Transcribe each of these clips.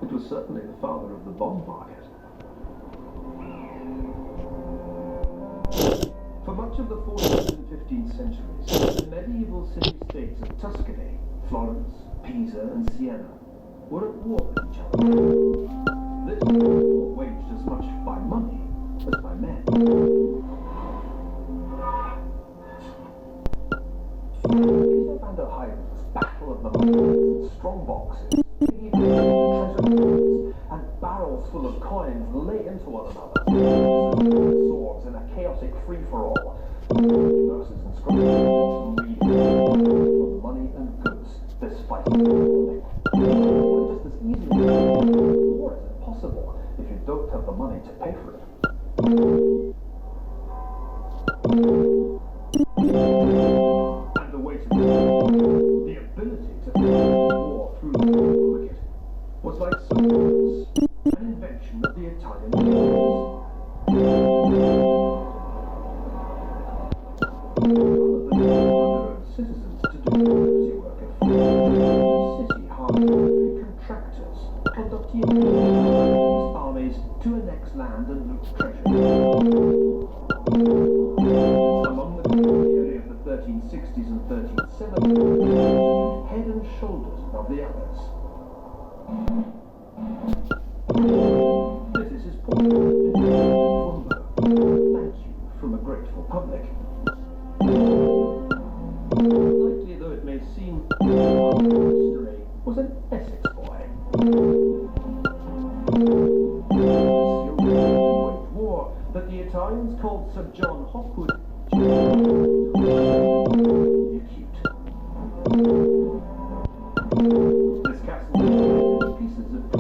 It was certainly the father of the bond market. For much of the 14th and 15th centuries, the medieval city-states of Tuscany, Florence, Pisa and Siena were at war with each other. This war waged as much by money as by men. Pisa van der Heiden's Battle of the Mountains, strong boxes, treasure chests, and barrels full of coins lay into one another, swords in a chaotic free-for-all, verses and scribbles, reading for money and goods, this fighting just as easily war is impossible if you don't have the money to pay for it. And the way to do it, the ability to war through the market, was like swords, an invention of the Italian nobles. Citizens to do dirty work at city hired contractors, conducting armies to annex land and loot treasure. Among the area of the 1360s and 1370s, head and shoulders above the others. This is Paul. Thank you from a grateful public. Likely though it may seem, history was an Essex boy. Waged war that the Italians called Sir John Hopwood the Acute. This castle pieces of the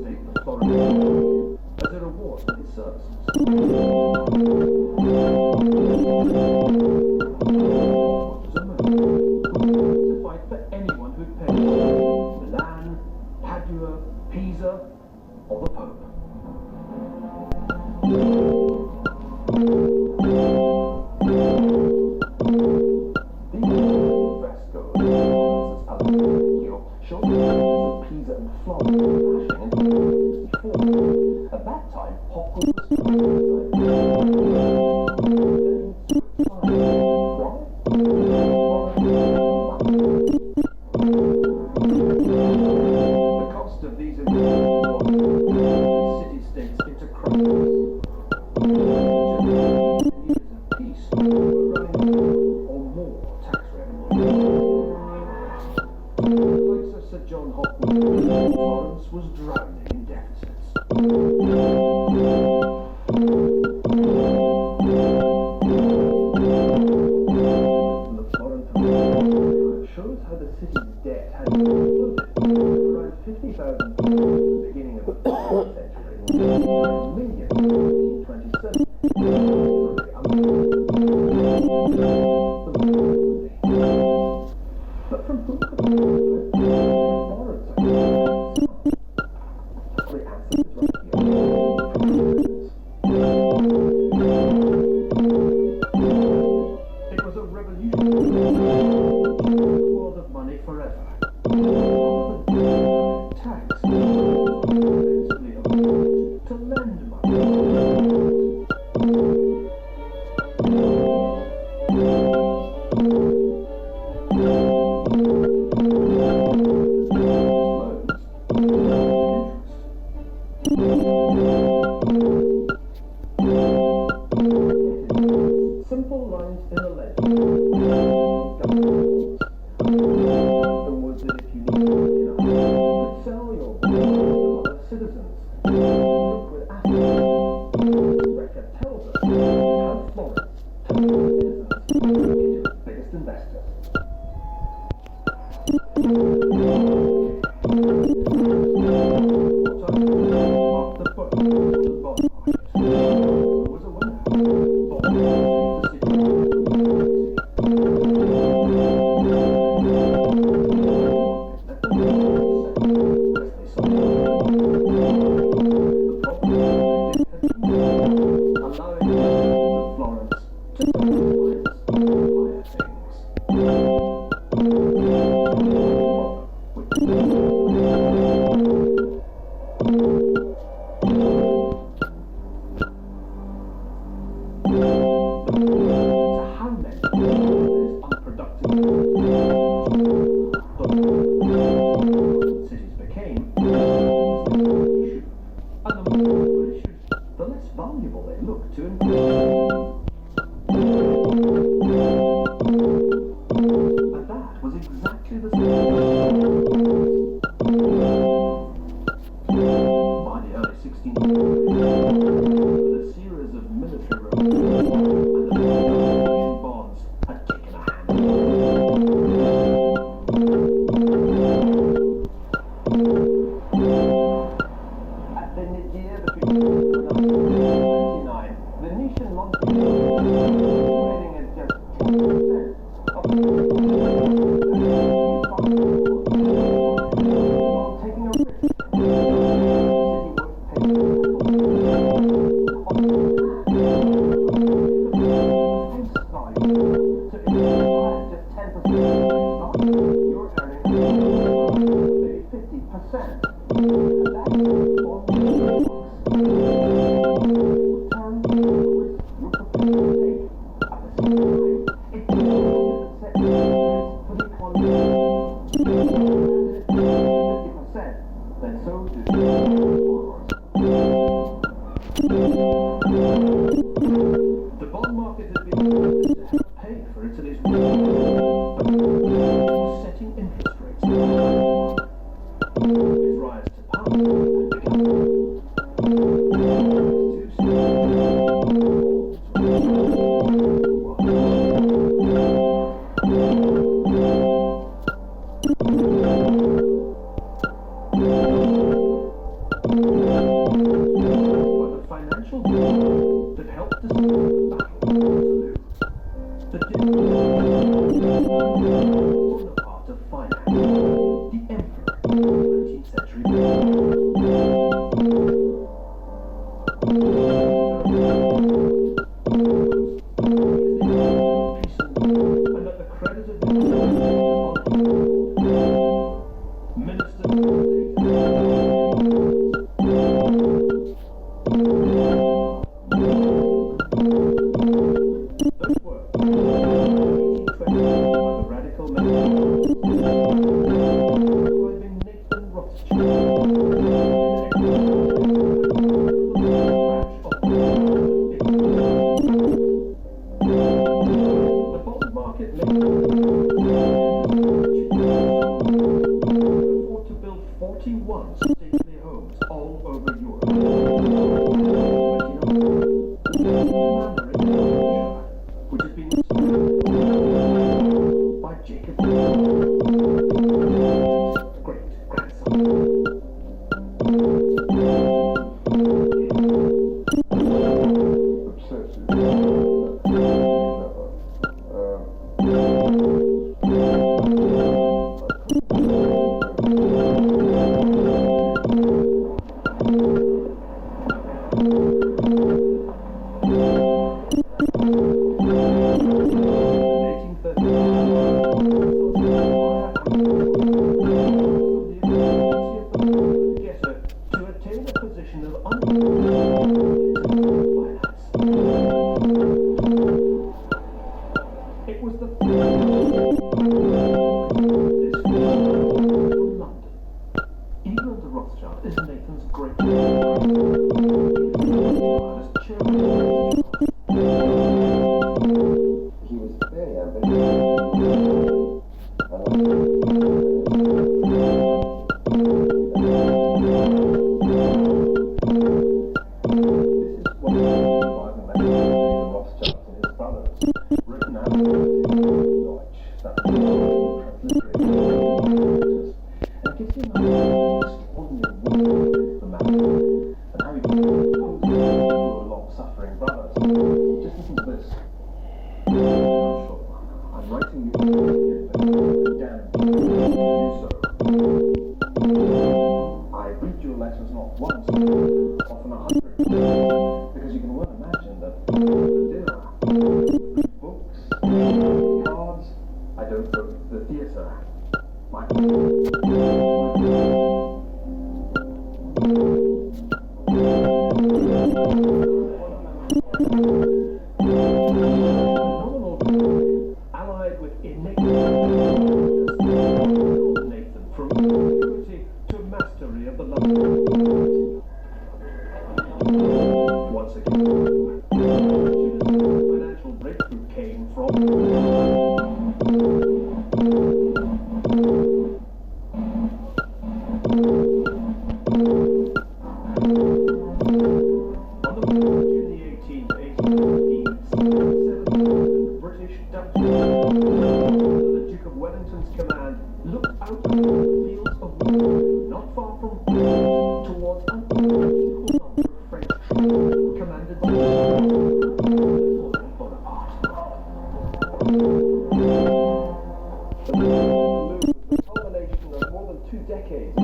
state of Florence as a reward for his services. To fight for anyone who'd pay Milan, Padua, Pisa, or the Pope. The frescoes show the Pisa and Florence clashing in 1864. At that time, Hopwood was the cost of these city-states into crisis. Years of peace were running or more tax revenue. Like Sir John Hopwood, Florence was drowning in deficits. The Florentine shows how the city's debt had exploded. Around 50,000 people at the beginning of the 4th century, and millions in 1827. But from whom could Florence the answer is right here. It was a revolution. The world of money forever. Tax to lend 50%. And that's on the box. Return the risk you're prepared to take. At the same time, it doesn't set the rates for the economy. And if it's 50%, then so do borrowers. The bond market has been to help pay for Italy's setting interest rates. Its rise to power and become too but the financial that helped to support the battle the Bonaparte of finance, the emperor of the 19th century. And at the credit of the minister of those were 1820 by the radical man describing Nathan Rothschild. The bond market made afford to build 41 stately homes all over Europe. Which has been by Jacob, great-grandson. To attain a position of finance. It was the this from London. Even under Rothschild is Nathan's great as chairman. He was very ambitious. Written out in Deutsch, that's transliterated, and gives him an extraordinary view of the man and how he composes for long-suffering brothers. Just listen to this. I'm writing you again to do so. I read your letters not once, often 100, because you can well imagine that the dinner, books, cards, I don't go to the theatre. My nominal allied with innate Nathan from purity to mastery of the love. Once again, financial breakthrough came from the Duke of Wellington's command looked out of the fields of war, not far from towards an unequal number of French troops commanded by Bonaparte. The culmination of more than 2 decades of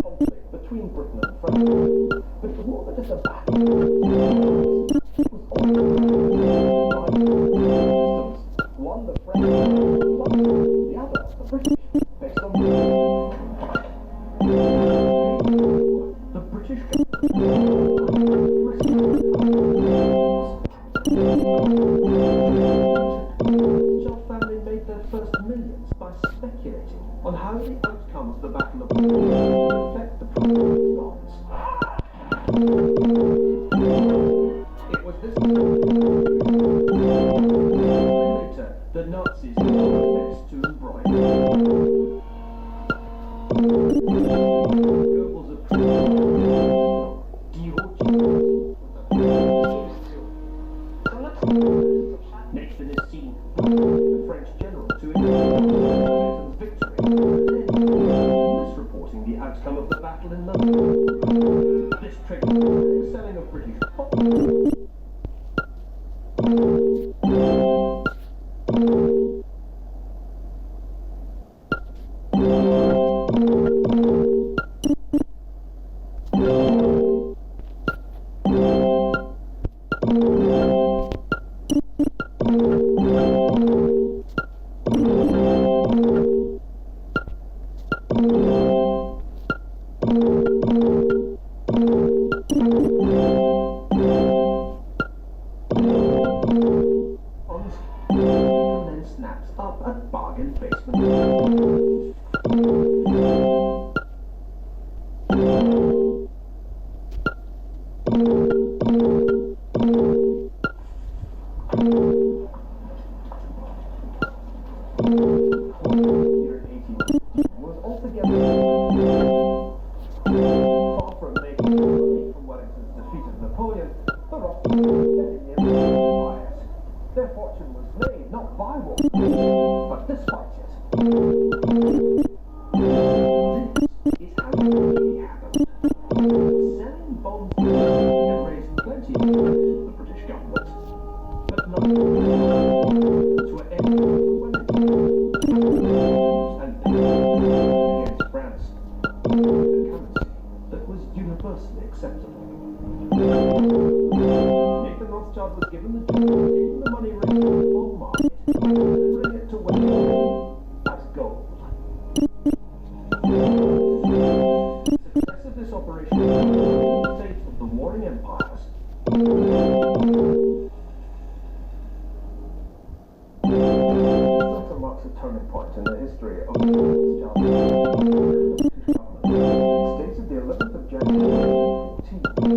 conflict between Britain and France, but it was more than just a battle. It was one the French, one the other, the British, based on of the battle in London. This triggered the selling of British pop. Then snaps up a bargain basement. Was altogether far from making money from Wellington's defeat of Napoleon. The Rothschilds bias. Their fortune was made not by war, but despite it. This is how it really happened. Selling bonds had raised plenty of money for the British government, but not to an end for Wellington. And against France, a currency that was universally acceptable. Nathan Rothschild was given the job of taking the money raised from the bond market and bring it to Wellington as gold. The success of this operation was the fate of the warring empires. This marks a turning point in the history of the Rothschild government. It states that the 11th of January 1914,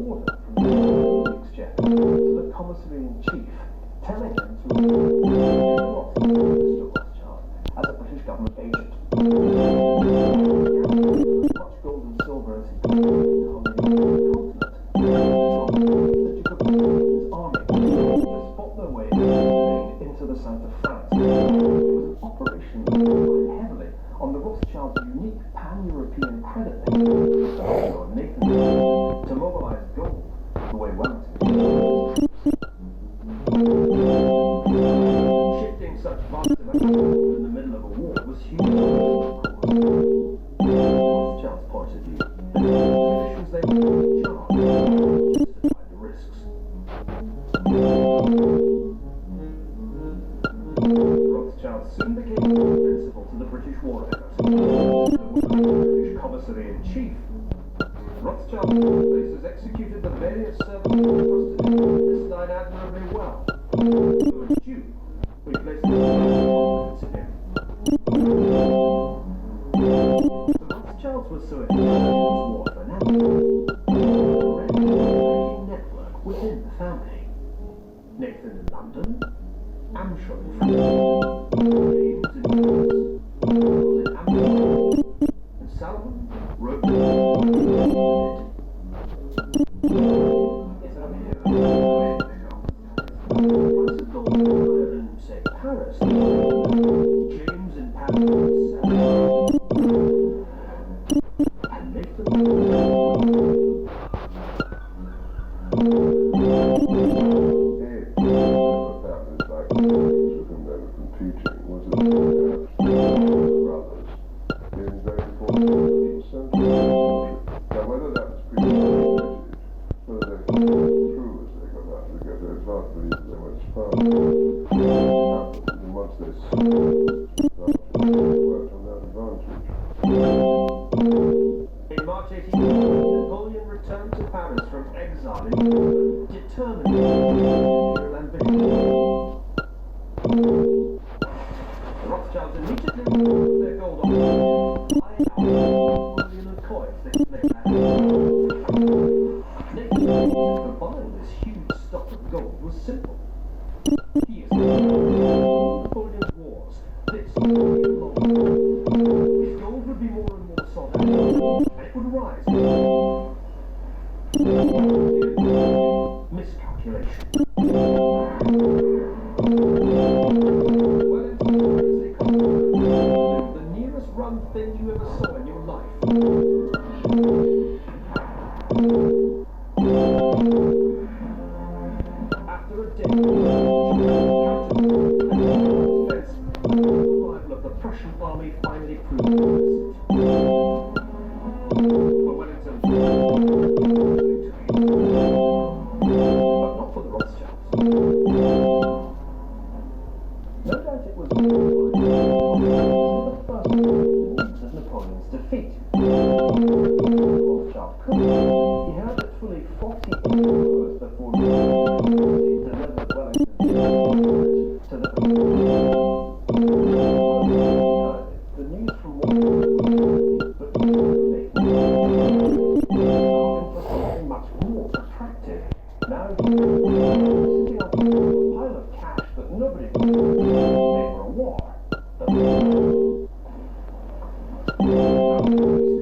order from the Exchequer to the Commissary-in-Chief, telling him to Mr. Rothschild as a British government agent. Much gold and silver as he could on the continent, that you could put his army to spot their way into the south of France. It was an operation that relied heavily on the Rothschilds' unique pan-European credit on Nathan to mobilize gold the way Wellington did. Shifting such vast amounts of gold in the middle of a war was huge, of course. Rothschild's point of view, the conditions they were in charge justified the risks. Rothschild soon became indispensable to the British war effort. The British Commissary-in-Chief, Rothschild's places executed the various services entrusted to him. This died admirably well. Though a Jew, we placed confidence in him. The Rothschilds were so effective in this war for an a record-breaking network within the family. Nathan in London, Amschel in France, James in Paris, Paul in Amsterdam, and Salomon wrote in, say, Paris, James in Paris, and Nathan. In March 18, Napoleon returned to Paris from exile in England, determined to fulfill his ambition. The Rothschilds immediately put their gold on, buying out 1 million of coins they had. Nathan, for buying this huge stock of gold was simple. He is Napoleon's wars. This would be long. His gold would be more and more sought after, and it would rise. Miscalculation. Wellington is the nearest run thing you ever saw in your life. For Wellington, victory. But not for the Rothschilds. No doubt it was the first news of Napoleon's defeat. Rothschild could. He heard that fully 48 hours before he delivered Wellington to the news from Washington, but something much more attractive. Now sitting on a pile of cash that nobody could pay for a war.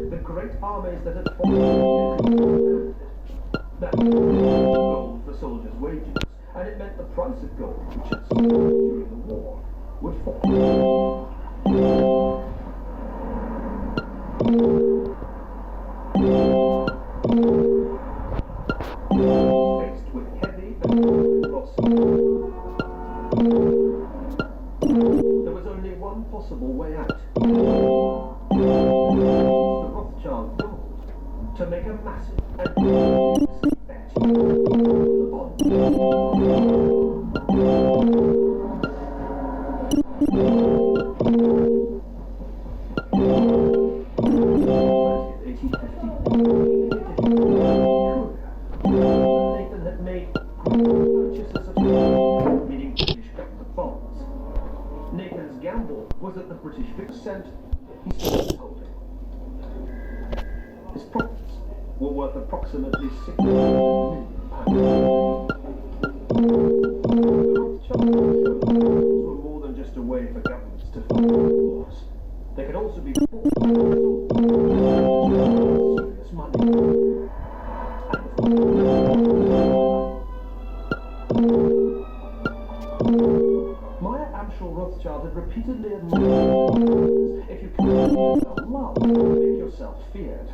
The great armies that had fought that gold for soldiers' wages, and it meant the price of gold, which had soared during the war, would fall. Faced with heavy and losses, there was only one possible way out. The Rothschild gold to make a massive and bet. The bond. 1850. Nathan had made purchases of meaning British government bonds. Nathan's gamble was that the British cent he still was holding. His profits were worth approximately £6 million. The Rothschild were more than just a way for governments to fight wars. They could also be bought serious money. Meyer Amschel Rothschild had repeatedly admitted, if you can make yourself loved, make yourself feared.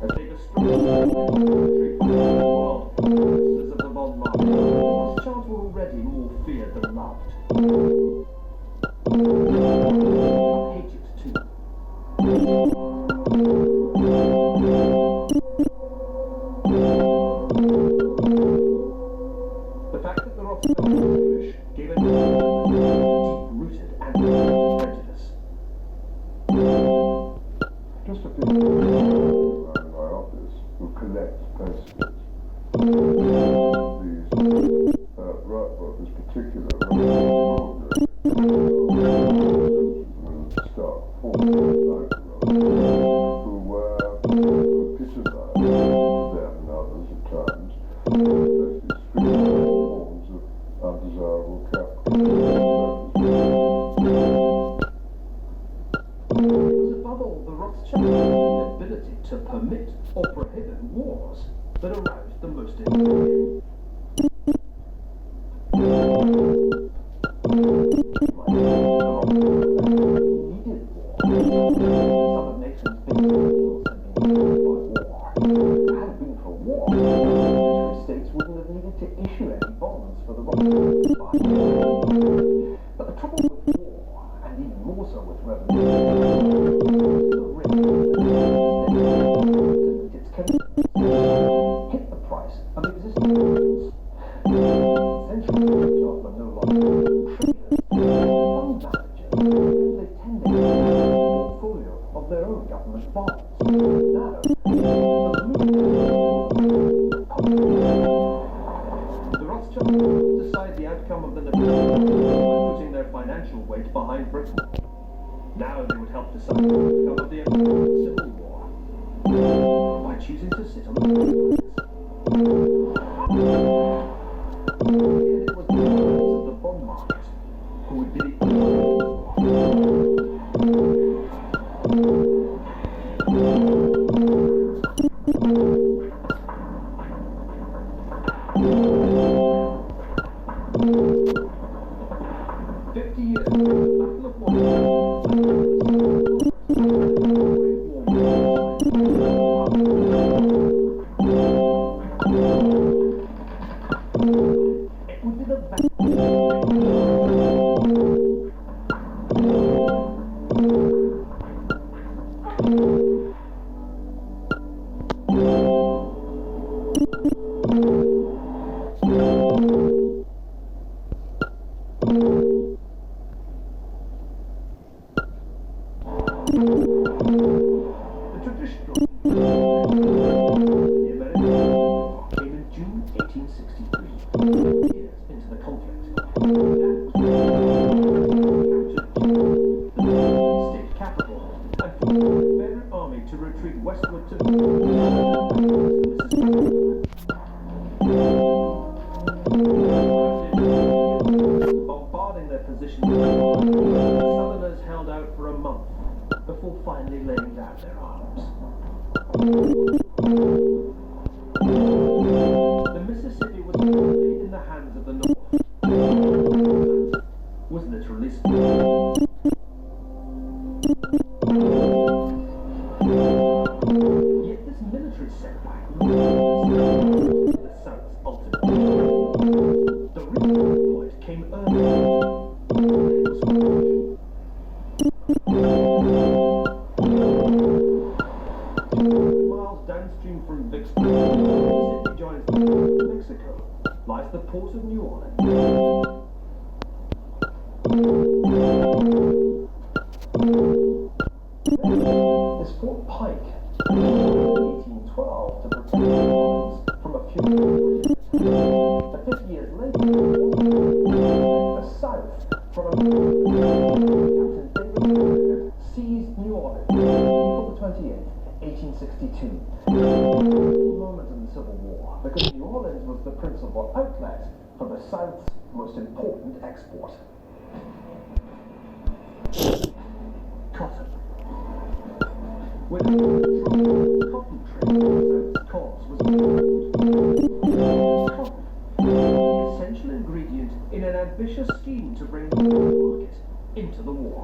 As they destroyed the world, ministers of the bond market, Rothschilds were already more feared than loved. Hated too. The fact that the Rothschilds were Jewish gave a deep-rooted anti-prejudice. Just a few people around my office who collect postcards. This particular Stark forces who were epitomized, them and others at times, as extreme forms of undesirable capital. It was above all the Rothschilds' ability to permit or prohibit wars that aroused the most indignation. Needed war. Some of Nathan's big deals had been by war. Had it been for war, the states wouldn't have needed to issue any bonds for the Rothschilds to buy. But the trouble with war, and even more so with revolution, was the risk that its commitments hit the price of existing goods. Essentially, the job were no longer traders, fund managers. They tended to have a portfolio of their own government bonds. Now, the Rothschilds decide the outcome of the Napoleonic War by putting their financial weight behind Britain. Now they would help decide the outcome of the American Civil War by choosing to sit on the sidelines. It was the owners of the bond market who would be the strong. The American War came in June 1863, 2 years into the conflict. The state capital and forced the Confederate army to retreat westward to bombarding their position. The Southerners held out for a month before finally laying down their arms. The Mississippi was firmly in the hands of the North. Was literally split. Yet this military setback was the South's ultimate. The real point came early. Miles downstream from Vicksburg, Mississippi joins Mexico, lies the port of New Orleans. Is Fort Pike, in 1812 to protect New Orleans from a few. But 50 years later, the South from a Captain David Woodard seized New Orleans, April 28th, 1862. A moment in the Civil War, because New Orleans was the principal outlet for the South's most important export. Cotton. With the cotton trade, the South's cause was cotton, the essential ingredient in an ambitious scheme to bring the market into the war.